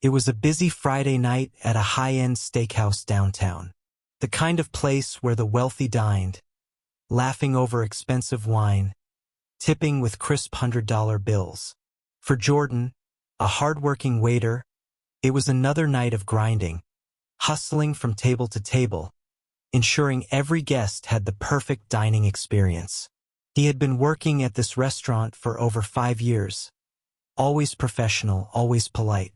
It was a busy Friday night at a high-end steakhouse downtown. The kind of place where the wealthy dined, laughing over expensive wine, tipping with crisp $100 bills. For Jordan, a hard-working waiter, it was another night of grinding, hustling from table to table, ensuring every guest had the perfect dining experience. He had been working at this restaurant for over 5 years, always professional, always polite.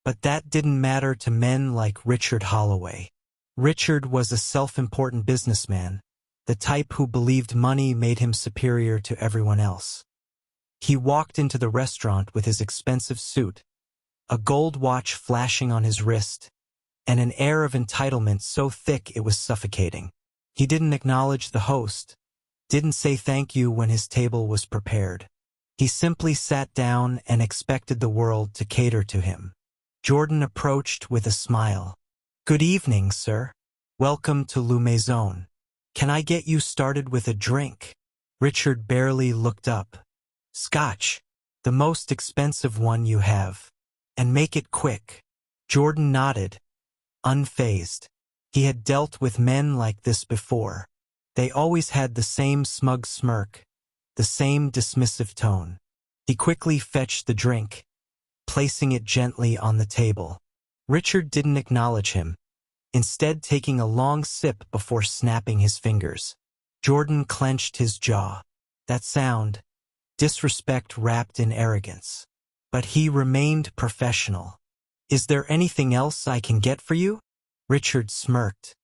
But that didn't matter to men like Richard Holloway. Richard was a self-important businessman, the type who believed money made him superior to everyone else. He walked into the restaurant with his expensive suit, a gold watch flashing on his wrist, and an air of entitlement so thick it was suffocating. He didn't acknowledge the host, didn't say thank you when his table was prepared. He simply sat down and expected the world to cater to him. Jordan approached with a smile. "Good evening, sir. Welcome to La Maison. Can I get you started with a drink?" Richard barely looked up. "Scotch, the most expensive one you have. And make it quick." Jordan nodded, unfazed. He had dealt with men like this before. They always had the same smug smirk, the same dismissive tone. He quickly fetched the drink, placing it gently on the table. Richard didn't acknowledge him, instead taking a long sip before snapping his fingers. Jordan clenched his jaw. That sound, disrespect wrapped in arrogance. But he remained professional. "Is there anything else I can get for you?" Richard smirked.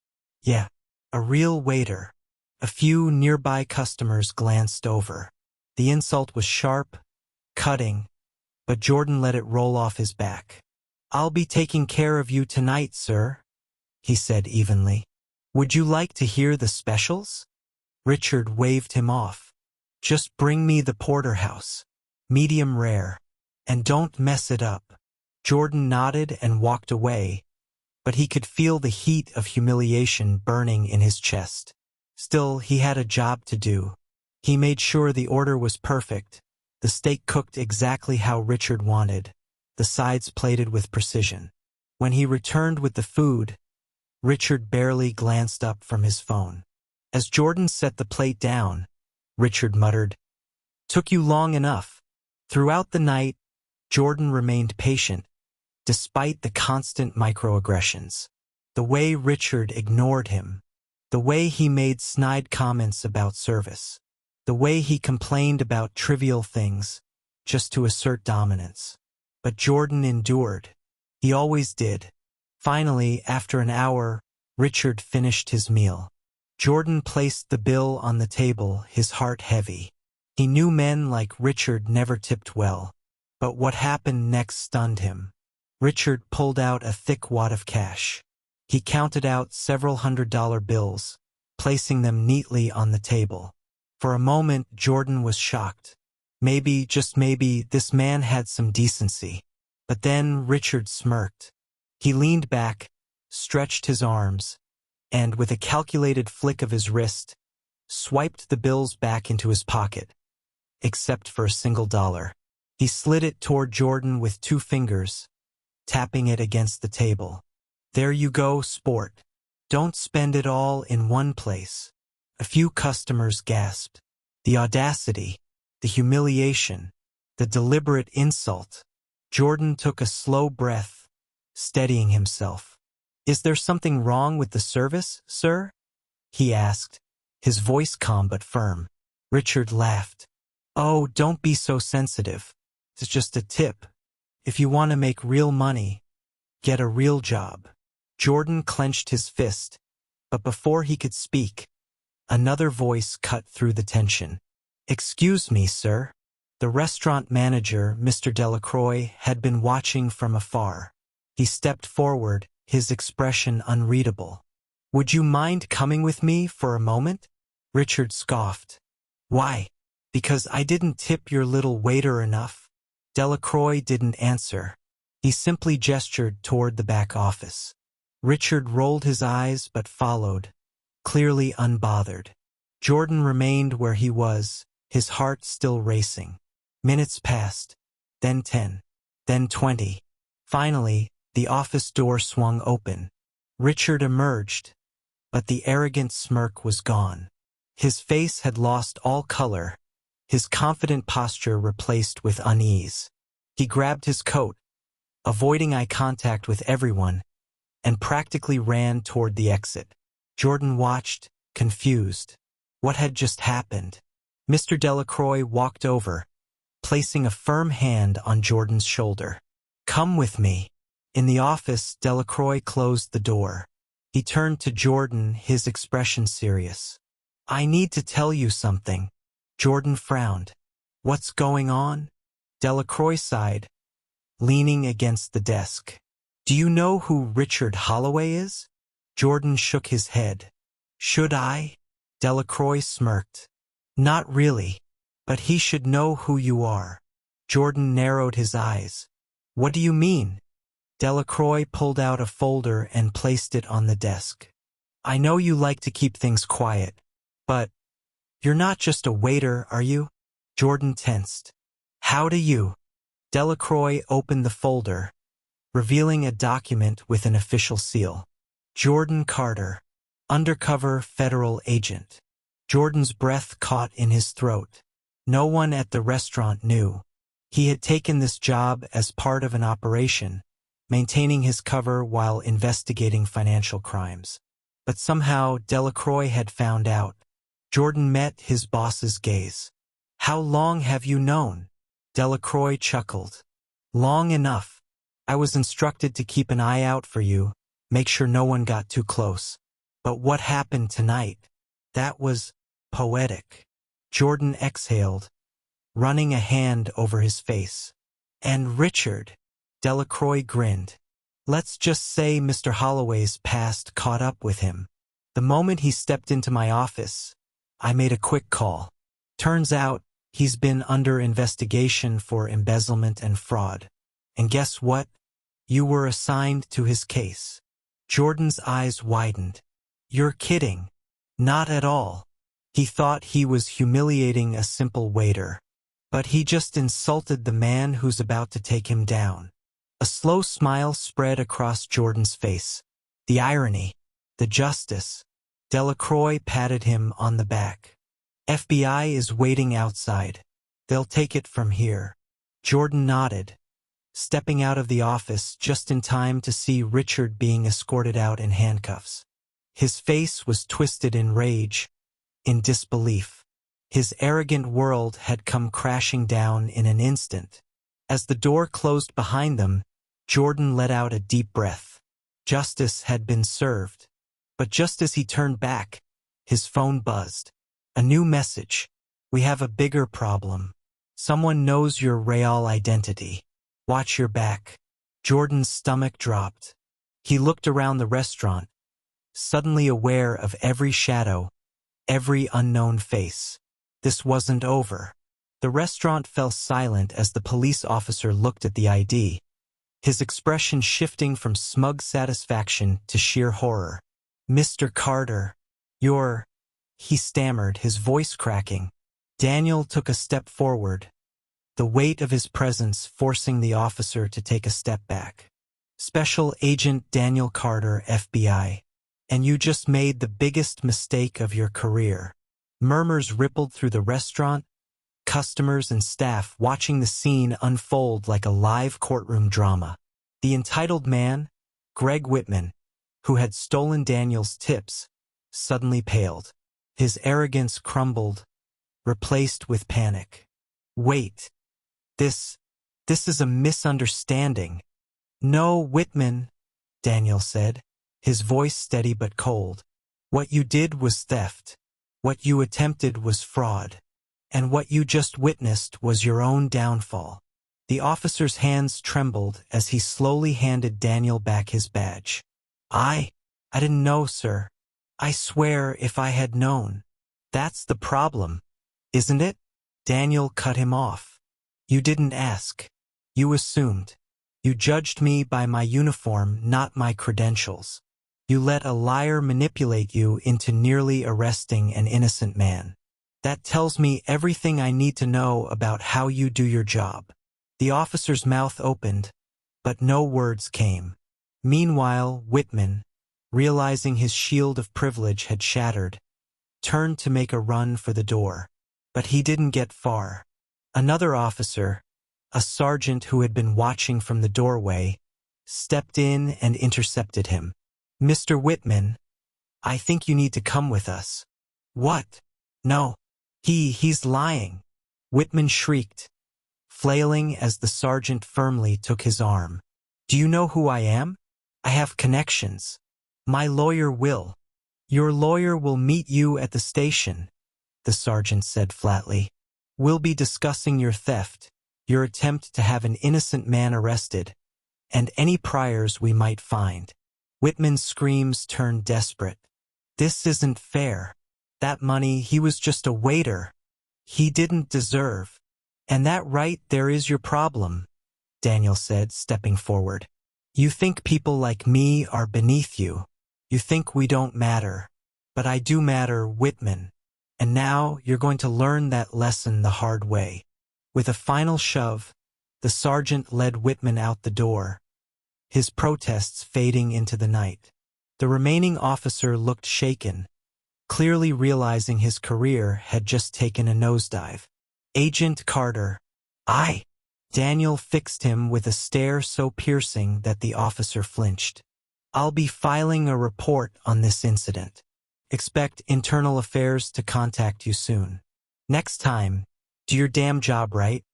"Yeah, a real waiter." A few nearby customers glanced over. The insult was sharp, cutting, but Jordan let it roll off his back. "I'll be taking care of you tonight, sir," he said evenly. "Would you like to hear the specials?" Richard waved him off. "Just bring me the porterhouse, medium rare, and don't mess it up." Jordan nodded and walked away, but he could feel the heat of humiliation burning in his chest. Still, he had a job to do. He made sure the order was perfect, the steak cooked exactly how Richard wanted, the sides plated with precision. When he returned with the food, Richard barely glanced up from his phone. As Jordan set the plate down, Richard muttered, "Took you long enough." Throughout the night, Jordan remained patient, despite the constant microaggressions. The way Richard ignored him, the way he made snide comments about service, the way he complained about trivial things, just to assert dominance. But Jordan endured. He always did. Finally, after an hour, Richard finished his meal. Jordan placed the bill on the table, his heart heavy. He knew men like Richard never tipped well. But what happened next stunned him. Richard pulled out a thick wad of cash. He counted out several $100 bills, placing them neatly on the table. For a moment, Jordan was shocked. Maybe, just maybe, this man had some decency. But then Richard smirked. He leaned back, stretched his arms, and with a calculated flick of his wrist, swiped the bills back into his pocket, except for a single dollar. He slid it toward Jordan with 2 fingers, tapping it against the table. "There you go, sport. Don't spend it all in one place." A few customers gasped. The audacity, the humiliation, the deliberate insult. Jordan took a slow breath, steadying himself. "Is there something wrong with the service, sir?" he asked, his voice calm but firm. Richard laughed. "Oh, don't be so sensitive. It's just a tip. If you want to make real money, get a real job." Jordan clenched his fist, but before he could speak, another voice cut through the tension. "Excuse me, sir." The restaurant manager, Mr. Delacroix, had been watching from afar. He stepped forward, his expression unreadable. "Would you mind coming with me for a moment?" Richard scoffed. "Why? Because I didn't tip your little waiter enough?" Delacroix didn't answer. He simply gestured toward the back office. Richard rolled his eyes but followed, clearly unbothered. Jordan remained where he was, his heart still racing. Minutes passed, then 10, then 20. Finally, The office door swung open. Richard emerged, but the arrogant smirk was gone. His face had lost all color, his confident posture replaced with unease. He grabbed his coat, avoiding eye contact with everyone, and practically ran toward the exit. Jordan watched, confused. What had just happened? Mr. Delacroix walked over, placing a firm hand on Jordan's shoulder. "Come with me." In the office, Delacroix closed the door. He turned to Jordan, his expression serious. "I need to tell you something." Jordan frowned. "What's going on?" Delacroix sighed, leaning against the desk. "Do you know who Richard Holloway is?" Jordan shook his head. "Should I?" Delacroix smirked. "Not really, but he should know who you are." Jordan narrowed his eyes. "What do you mean?" Delacroix pulled out a folder and placed it on the desk. "I know you like to keep things quiet, but you're not just a waiter, are you?" Jordan tensed. "How do you?" Delacroix opened the folder, revealing a document with an official seal. Jordan Carter, undercover federal agent. Jordan's breath caught in his throat. No one at the restaurant knew. He had taken this job as part of an operation, maintaining his cover while investigating financial crimes. But somehow Delacroix had found out. Jordan met his boss's gaze. "How long have you known?" Delacroix chuckled. "Long enough. I was instructed to keep an eye out for you, make sure no one got too close. But what happened tonight? That was poetic." Jordan exhaled, running a hand over his face. "And Richard?" Delacroix grinned. "Let's just say Mr. Holloway's past caught up with him. The moment he stepped into my office, I made a quick call. Turns out, he's been under investigation for embezzlement and fraud. And guess what? You were assigned to his case." Jordan's eyes widened. "You're kidding." "Not at all." He thought he was humiliating a simple waiter. But he just insulted the man who's about to take him down. A slow smile spread across Jordan's face. The irony, the justice. Delacroix patted him on the back. "FBI is waiting outside. They'll take it from here." Jordan nodded, stepping out of the office just in time to see Richard being escorted out in handcuffs. His face was twisted in rage, in disbelief. His arrogant world had come crashing down in an instant. As the door closed behind them, Jordan let out a deep breath. Justice had been served. But just as he turned back, his phone buzzed. A new message. "We have a bigger problem. Someone knows your real identity. Watch your back." Jordan's stomach dropped. He looked around the restaurant, suddenly aware of every shadow, every unknown face. This wasn't over. The restaurant fell silent as the police officer looked at the ID, his expression shifting from smug satisfaction to sheer horror. "Mr. Carter, you're—" he stammered, his voice cracking. Daniel took a step forward, the weight of his presence forcing the officer to take a step back. "Special Agent Daniel Carter, FBI. And you just made the biggest mistake of your career." Murmurs rippled through the restaurant, customers and staff watching the scene unfold like a live courtroom drama. The entitled man, Greg Whitman, who had stolen Daniel's tips, suddenly paled. His arrogance crumbled, replaced with panic. "Wait. This is a misunderstanding." "No, Whitman," Daniel said, his voice steady but cold. "What you did was theft. What you attempted was fraud. And what you just witnessed was your own downfall." The officer's hands trembled as he slowly handed Daniel back his badge. I didn't know, sir. I swear if I had known." "That's the problem, isn't it?" Daniel cut him off. "You didn't ask. You assumed. You judged me by my uniform, not my credentials. You let a liar manipulate you into nearly arresting an innocent man. That tells me everything I need to know about how you do your job." The officer's mouth opened, but no words came. Meanwhile, Whitman, realizing his shield of privilege had shattered, turned to make a run for the door. But he didn't get far. Another officer, a sergeant who had been watching from the doorway, stepped in and intercepted him. "Mr. Whitman, I think you need to come with us." "What? No. He's lying," Whitman shrieked, flailing as the sergeant firmly took his arm. "Do you know who I am? I have connections. My lawyer will." "Your lawyer will meet you at the station," the sergeant said flatly. "We'll be discussing your theft, your attempt to have an innocent man arrested, and any priors we might find." Whitman's screams turned desperate. "This isn't fair. That money, he was just a waiter. He didn't deserve." "And that right there is your problem," Daniel said, stepping forward. "You think people like me are beneath you. You think we don't matter. But I do matter, Whitman. And now you're going to learn that lesson the hard way." With a final shove, the sergeant led Whitman out the door, his protests fading into the night. The remaining officer looked shaken, clearly realizing his career had just taken a nosedive. "Agent Carter." "Aye." Daniel fixed him with a stare so piercing that the officer flinched. "I'll be filing a report on this incident. Expect Internal Affairs to contact you soon. Next time, do your damn job right."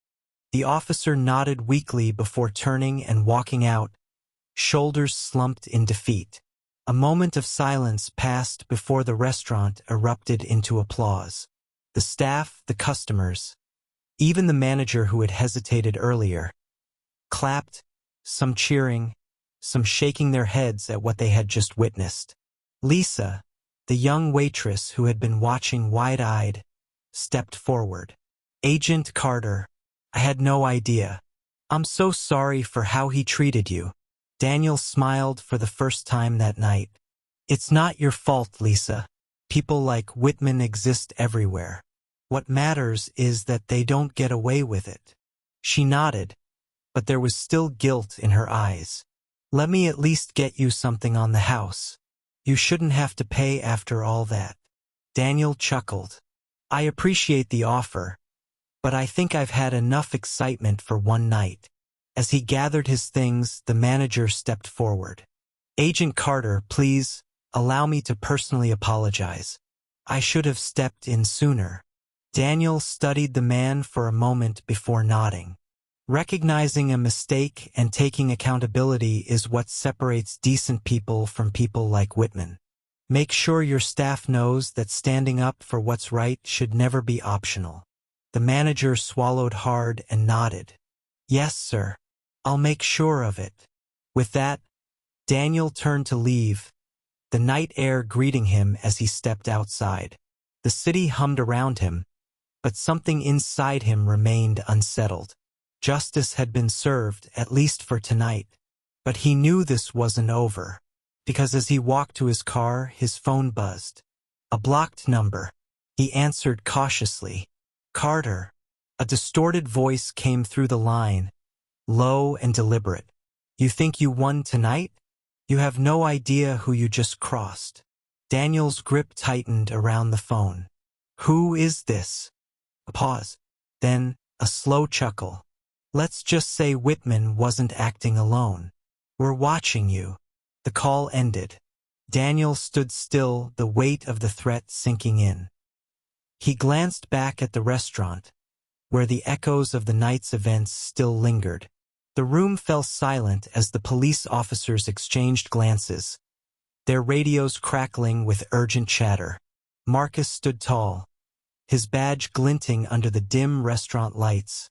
The officer nodded weakly before turning and walking out, shoulders slumped in defeat. A moment of silence passed before the restaurant erupted into applause. The staff, the customers, even the manager who had hesitated earlier, clapped, some cheering, some shaking their heads at what they had just witnessed. Lisa, the young waitress who had been watching wide-eyed, stepped forward. "Agent Carter, I had no idea. I'm so sorry for how he treated you." Daniel smiled for the first time that night. "It's not your fault, Lisa. People like Whitman exist everywhere. What matters is that they don't get away with it." She nodded, but there was still guilt in her eyes. "Let me at least get you something on the house. You shouldn't have to pay after all that." Daniel chuckled. "I appreciate the offer, but I think I've had enough excitement for one night." As he gathered his things, the manager stepped forward. "Agent Carter, please, allow me to personally apologize. I should have stepped in sooner." Daniel studied the man for a moment before nodding. Recognizing a mistake and taking accountability is what separates decent people from people like Whitman. Make sure your staff knows that standing up for what's right should never be optional. The manager swallowed hard and nodded. "Yes, sir. I'll make sure of it." With that, Daniel turned to leave, the night air greeting him as he stepped outside. The city hummed around him, but something inside him remained unsettled. Justice had been served, at least for tonight. But he knew this wasn't over, because as he walked to his car, his phone buzzed. A blocked number. He answered cautiously. "Carter." A distorted voice came through the line, low and deliberate. "You think you won tonight? You have no idea who you just crossed." Daniel's grip tightened around the phone. "Who is this?" A pause. Then a slow chuckle. "Let's just say Whitman wasn't acting alone. We're watching you." The call ended. Daniel stood still, the weight of the threat sinking in. He glanced back at the restaurant, where the echoes of the night's events still lingered. The room fell silent as the police officers exchanged glances, their radios crackling with urgent chatter. Marcus stood tall, his badge glinting under the dim restaurant lights,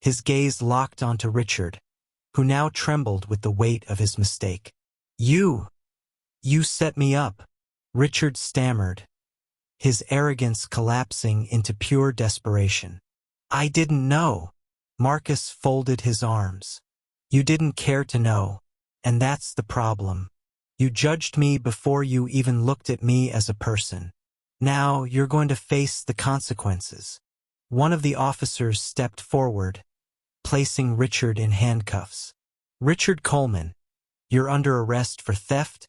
his gaze locked onto Richard, who now trembled with the weight of his mistake. You set me up," Richard stammered, his arrogance collapsing into pure desperation. "I didn't know." Marcus folded his arms. "You didn't care to know, and that's the problem. You judged me before you even looked at me as a person. Now you're going to face the consequences." One of the officers stepped forward, placing Richard in handcuffs. "Richard Coleman, You're under arrest for theft,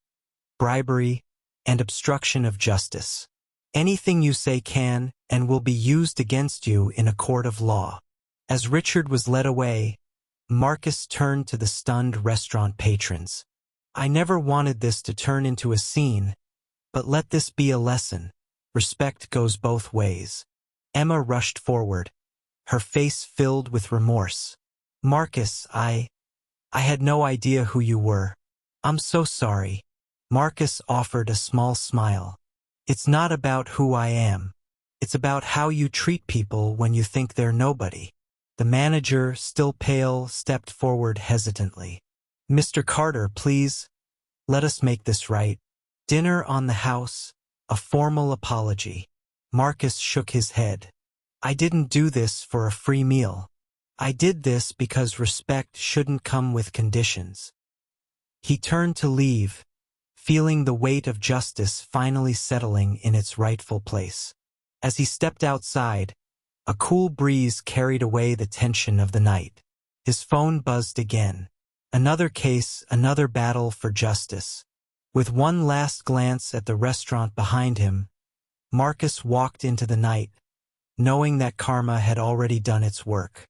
bribery, and obstruction of justice. Anything you say can and will be used against you in a court of law. As Richard was led away, Marcus turned to the stunned restaurant patrons. I never wanted this to turn into a scene, but let this be a lesson. Respect goes both ways. Emma rushed forward, her face filled with remorse. Marcus, I had no idea who you were. I'm so sorry. Marcus offered a small smile. It's not about who I am. It's about how you treat people when you think they're nobody. The manager, still pale, stepped forward hesitantly. Mr. Carter, please, let us make this right. Dinner on the house, a formal apology. Marcus shook his head. I didn't do this for a free meal. I did this because respect shouldn't come with conditions. He turned to leave, feeling the weight of justice finally settling in its rightful place. As he stepped outside, a cool breeze carried away the tension of the night. His phone buzzed again. Another case, another battle for justice. With one last glance at the restaurant behind him, Marcus walked into the night, knowing that karma had already done its work.